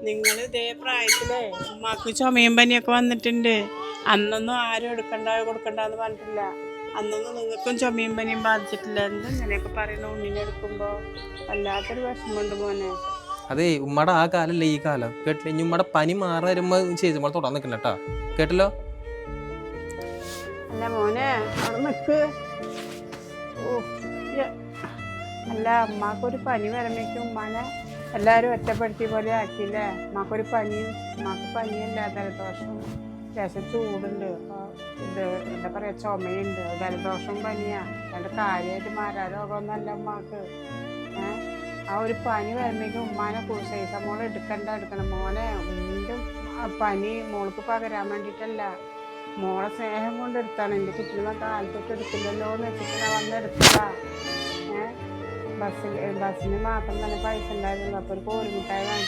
നിങ്ങൾ ഇതേ പ്രായത്തിലേ ഉമ്മാക്ക് ചുമയും പനിയൊക്കെ വന്നിട്ടുണ്ട്. അന്നൊന്നും ആരും കൊടുക്കണ്ടെന്ന് പറഞ്ഞിട്ടില്ല. അന്നൊന്നും നിങ്ങൾക്കും ചുമയും പനിയും ബാധിച്ചിട്ടില്ല. എന്തെങ്ങനെയൊക്കെ പറയുന്ന ഉണ്ണിനെ എടുക്കുമ്പോൾ വല്ലാത്തൊരു വിഷമമുണ്ട് മോനെ. അതെ, ഉമ്മയുടെ ആ കാലല്ലേ ഈ കാലം. കേട്ടില്ല, ഇനി ഉമ്മയുടെ പനി മാറി വരുമ്പോൾ ചെയ്ത് നമ്മൾ തൊടാൻ നിൽക്കില്ല കേട്ടാ. കേട്ടല്ലോ. അല്ല മോനെ അവിടെ നിൽക്ക്. അല്ല അമ്മാക്കൊരു പനി വരുമ്പോഴേക്കും ഉമ്മാനെ എല്ലാവരും ഒറ്റപ്പെടുത്തിയ പോലെ ആക്കിയില്ലേ. ഉമ്മാക്കൊരു പനിയും, ഉമ്മാക്ക് പനിയല്ല ജലദോഷം, ലേശം ചൂടുണ്ട്, ഇത് എന്താ പറയുക ചുമയുണ്ട്, ജലദോഷവും പനിയാ. അതിൻ്റെ കാര്യമായിട്ട് മാറാ രോഗമൊന്നുമല്ല ഉമ്മാക്ക്. ആ ഒരു പനി വരുമ്പോഴേക്കും ഉമ്മാനെ സൈസമോൾ എടുക്കണം മോനെ. എൻ്റെ പനി മോൾക്ക് പകരാൻ വേണ്ടിയിട്ടല്ല, മോളെ സ്നേഹം കൊണ്ട് എടുത്താണ്. എൻ്റെ കുട്ടികളെ കാലത്തൊക്കെ എടുക്കില്ലല്ലോ എന്ന് വെച്ചിട്ട് ഞാൻ വന്നെടുത്തതാ. ബസ്സിന് മാത്രം തന്നെ പൈസ ഉണ്ടായിരുന്നുള്ളൂ. അപ്പോൾ ഒരു കോഴിമുട്ടായി വാങ്ങിച്ചു.